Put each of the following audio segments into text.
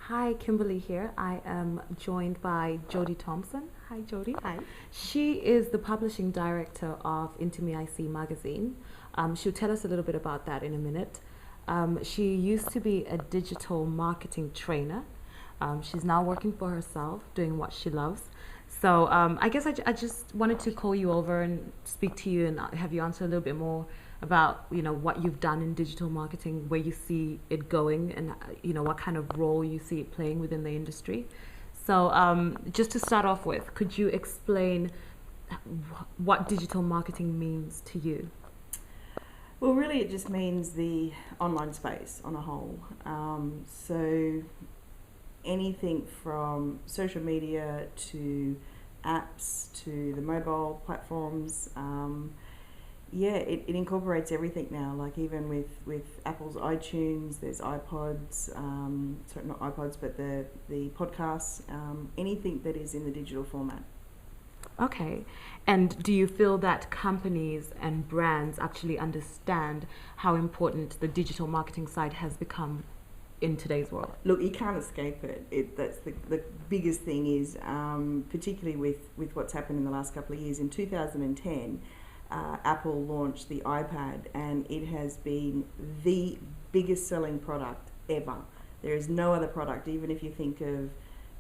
Hi, Kimberly here. I am joined by Jodie Thompson. Hi, Jodie. Hi. She is the publishing director of Into Me I See magazine. She'll tell us a little bit about that in a minute. She used to be a digital marketing trainer. She's now working for herself, doing what she loves. So I guess I just wanted to call you over and speak to you and have you answer a little bit more about what you've done in digital marketing, where you see it going, and what kind of role you see it playing within the industry. So just to start off with, could you explain what digital marketing means to you? Well, really, it just means the online space on a whole. So anything from social media to apps to the mobile platforms. It incorporates everything now. Like even with Apple's iTunes, there's iPods. Sorry, not iPods, but the podcasts. Anything that is in the digital format. Okay. And do you feel that companies and brands actually understand how important the digital marketing side has become in today's world? Look, you can't escape it. That's the biggest thing is, particularly with what's happened in the last couple of years. In 2010, Apple launched the iPad, and it has been the biggest selling product ever. There is no other product, even if you think of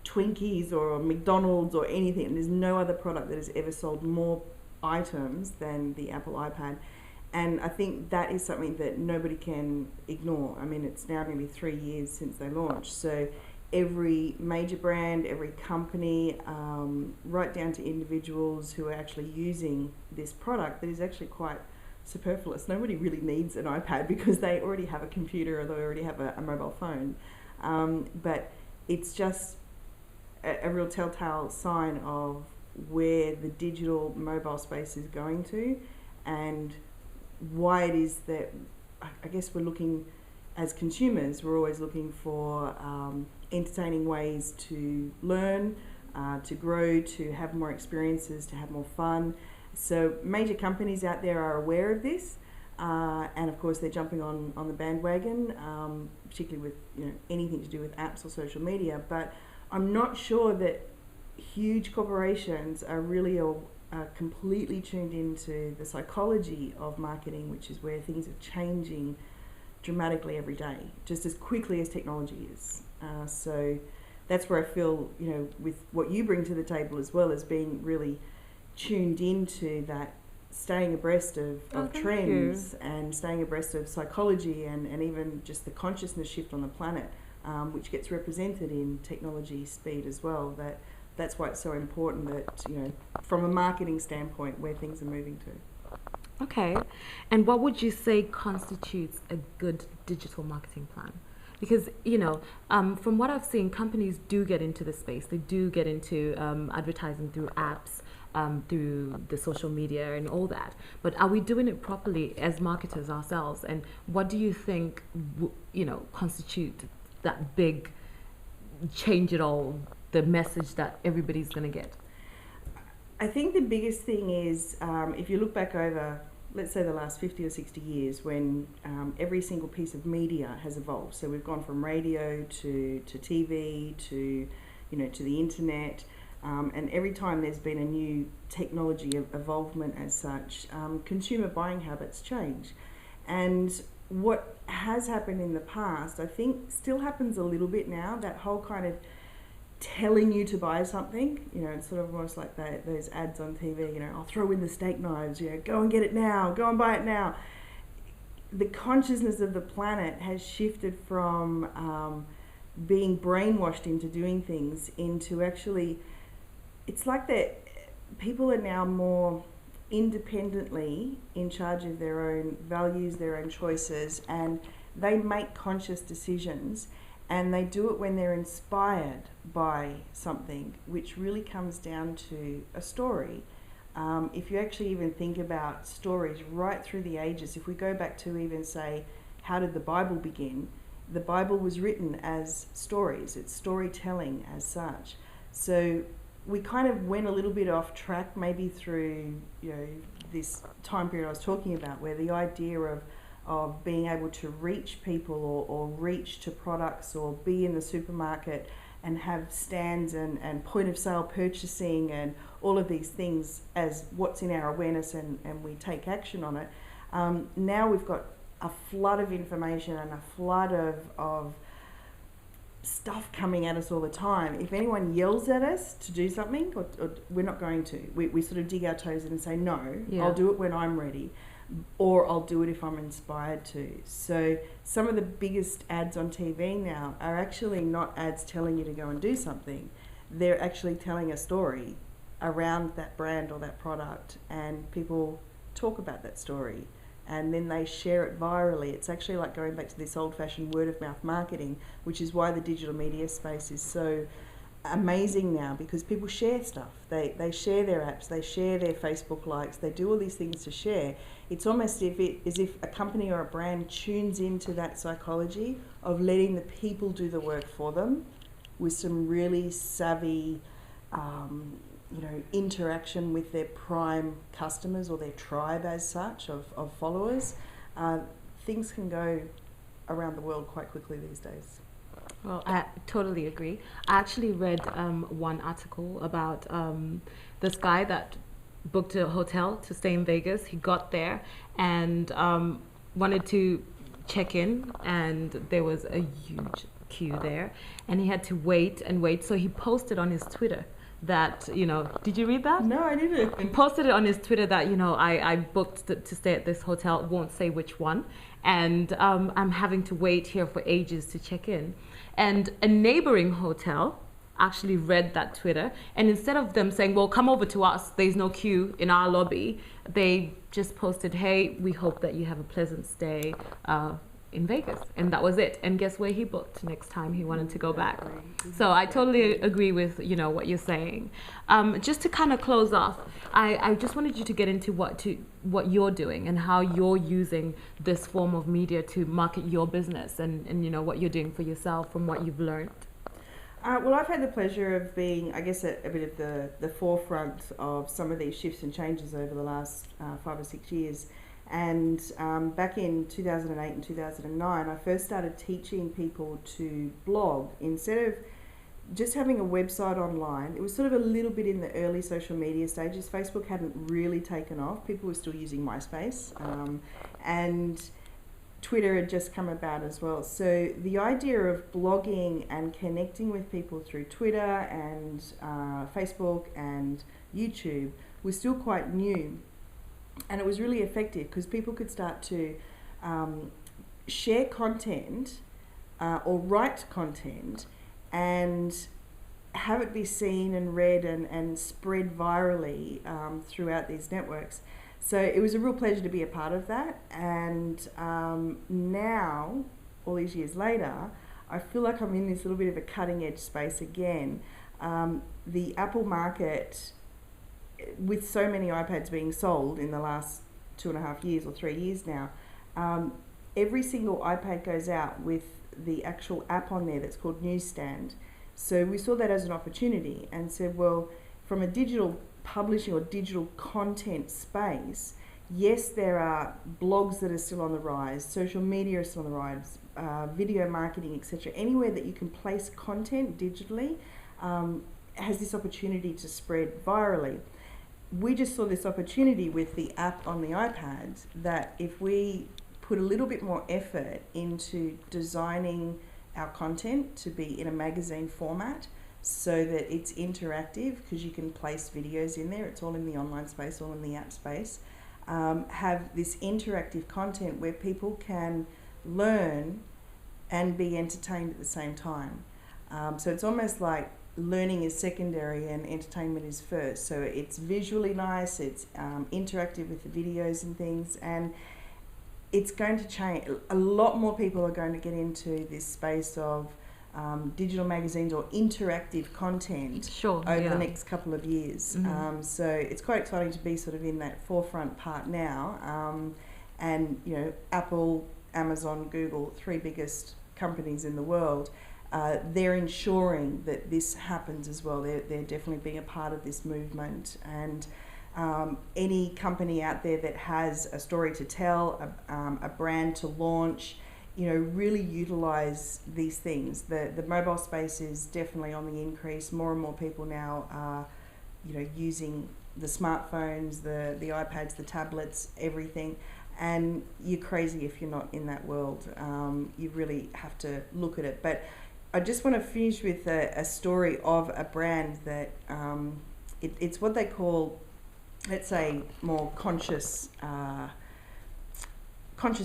Twinkies or McDonald's or anything, there's no other product that has ever sold more items than the Apple iPad. And I think that is something that nobody can ignore. I mean, it's now going to be 3 years since they launched. So every major brand, every company, right down to individuals who are actually using this product that is actually quite superfluous. Nobody really needs an iPad because they already have a computer or they already have a mobile phone. But it's just a real telltale sign of where the digital mobile space is going to, and why it is that I guess we're looking, as consumers, we're always looking for entertaining ways to learn, to grow, to have more experiences, to have more fun. So major companies out there are aware of this, and of course they're jumping on the bandwagon, particularly with anything to do with apps or social media. But I'm not sure that huge corporations are really completely tuned into the psychology of marketing, which is where things are changing dramatically every day, just as quickly as technology is. So that's where I feel, with what you bring to the table as well, as being really tuned into that, staying abreast of trends and staying abreast of psychology and even just the consciousness shift on the planet, which gets represented in technology speed as well. That's why it's so important that, from a marketing standpoint, where things are moving to. Okay. And what would you say constitutes a good digital marketing plan? Because, from what I've seen, companies do get into the space. They do get into advertising through apps, through the social media and all that. But are we doing it properly as marketers ourselves? And what do you think, constitute that big change it all, the message that everybody's going to get? I think the biggest thing is, if you look back over, let's say, the last 50 or 60 years, when every single piece of media has evolved. So we've gone from radio to TV to the internet, and every time there's been a new technology evolvement as such, consumer buying habits change. And what has happened in the past, I think, still happens a little bit now. That whole kind of telling you to buy something, it's sort of almost like those ads on TV, I'll throw in the steak knives, go and get it now, go and buy it now. The consciousness of the planet has shifted from being brainwashed into doing things into actually, it's like that people are now more independently in charge of their own values, their own choices, and they make conscious decisions, and they do it when they're inspired by something, which really comes down to a story. If you actually even think about stories right through the ages, if we go back to even say, how did the Bible begin? The Bible was written as stories. It's storytelling as such. So we kind of went a little bit off track, maybe through this time period I was talking about, where the idea of of being able to reach people or reach to products or be in the supermarket and have stands and point of sale purchasing and all of these things as what's in our awareness and we take action on it. Now we've got a flood of information and a flood of stuff coming at us all the time. If anyone yells at us to do something, or we're not going to. We sort of dig our toes in and say, no, I'll do it when I'm ready, or I'll do it if I'm inspired to. So some of the biggest ads on TV now are actually not ads telling you to go and do something. They're actually telling a story around that brand or that product, and people talk about that story and then they share it virally. It's actually like going back to this old-fashioned word-of-mouth marketing, which is why the digital media space is so amazing now, because people share stuff. They share their apps, they share their Facebook likes, they do all these things to share. It's almost as if a company or a brand tunes into that psychology of letting the people do the work for them with some really savvy interaction with their prime customers or their tribe as such of followers. Things can go around the world quite quickly these days. Well, I totally agree. I actually read one article about this guy that booked a hotel to stay in Vegas. He got there and wanted to check in, and there was a huge queue there, and he had to wait and wait. So he posted on his Twitter that, did you read that? No, I didn't. He posted it on his Twitter that, I booked to stay at this hotel, won't say which one, and I'm having to wait here for ages to check in. And a neighboring hotel actually read that Twitter, and instead of them saying, well, come over to us, there's no queue in our lobby, they just posted, hey, we hope that you have a pleasant stay in Vegas. And that was it. And guess where he booked next time he wanted to go back. So I totally agree with what you're saying. Just to kind of close off, I just wanted you to get into what you're doing and how you're using this form of media to market your business and what you're doing for yourself from what you've learned. Well, I've had the pleasure of being, I guess, a bit of the forefront of some of these shifts and changes over the last 5 or 6 years. And back in 2008 and 2009, I first started teaching people to blog. Instead of just having a website online, it was sort of a little bit in the early social media stages. Facebook hadn't really taken off. People were still using MySpace. And Twitter had just come about as well. So the idea of blogging and connecting with people through Twitter and Facebook and YouTube was still quite new. And it was really effective because people could start to share content or write content and have it be seen and read and spread virally throughout these networks. So it was a real pleasure to be a part of that. And now, all these years later, I feel like I'm in this little bit of a cutting edge space again. The Apple market, with so many iPads being sold in the last 2.5 years or 3 years now, every single iPad goes out with the actual app on there that's called Newsstand. So we saw that as an opportunity and said, well, from a digital publishing or digital content space, yes, there are blogs that are still on the rise, social media is still on the rise, video marketing, etc. Anywhere that you can place content digitally has this opportunity to spread virally. We just saw this opportunity with the app on the iPad that if we put a little bit more effort into designing our content to be in a magazine format so that it's interactive, because you can place videos in there, it's all in the online space, all in the app space, have this interactive content where people can learn and be entertained at the same time. So it's almost like learning is secondary and entertainment is first. So it's visually nice, it's interactive with the videos and things, and it's going to change. A lot more people are going to get into this space of digital magazines or interactive content over the next couple of years. Mm-hmm. So it's quite exciting to be sort of in that forefront part now. And Apple, Amazon, Google, 3 biggest companies in the world, they're ensuring that this happens as well. They're definitely being a part of this movement. And Any company out there that has a story to tell, a brand to launch, really utilize these things. The mobile space is definitely on the increase. More and more people now are, using the smartphones, the iPads, the tablets, everything. And you're crazy if you're not in that world. You really have to look at it. But I just want to finish with a story of a brand that it's what they call, let's say, more conscious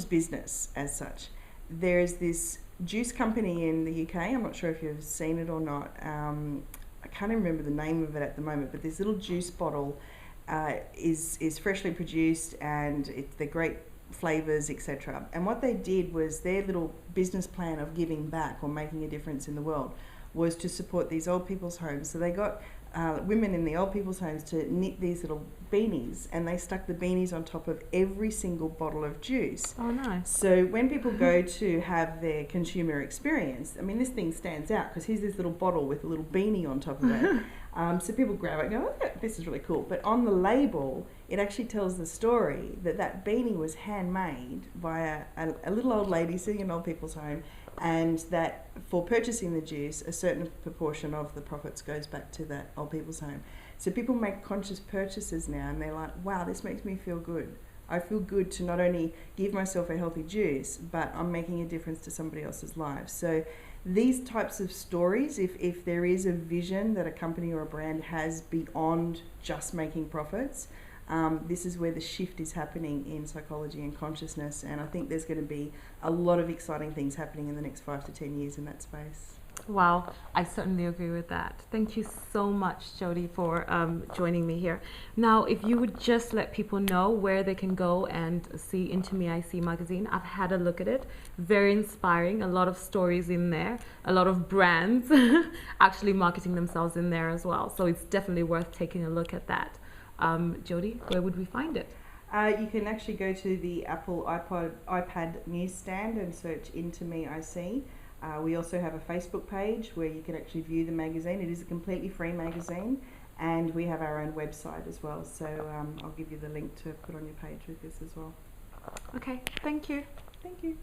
business as such. There's this juice company in the UK. I'm not sure if you've seen it or not. I can't even remember the name of it at the moment, but this little juice bottle is freshly produced, and they're great flavours, etc. And what they did was, their little business plan of giving back or making a difference in the world was to support these old people's homes. So they got women in the old people's homes to knit these little beanies, and they stuck the beanies on top of every single bottle of juice. Oh, nice. So when people go to have their consumer experience, I mean, this thing stands out because here's this little bottle with a little beanie on top of it. So people grab it and go, oh, this is really cool. But on the label, it actually tells the story that beanie was handmade by a little old lady sitting in old people's home, and that for purchasing the juice, a certain proportion of the profits goes back to that old people's home. So people make conscious purchases now, and they're like, wow, this makes me feel good. I feel good to not only give myself a healthy juice, but I'm making a difference to somebody else's life. So these types of stories, if there is a vision that a company or a brand has beyond just making profits, this is where the shift is happening in psychology and consciousness, and I think there's going to be a lot of exciting things happening in the next 5 to 10 years in that space. Wow, I certainly agree with that. Thank you so much, Jodie, for joining me here. Now, if you would just let people know where they can go and see Into Me I See magazine. I've had a look at it. Very inspiring. A lot of stories in there. A lot of brands actually marketing themselves in there as well. So it's definitely worth taking a look at that. Jodie, where would we find it? You can actually go to the Apple iPad newsstand and search Into Me I See. We also have a Facebook page where you can actually view the magazine. It is a completely free magazine, and we have our own website as well. So I'll give you the link to put on your page with this as well. Okay, thank you. Thank you.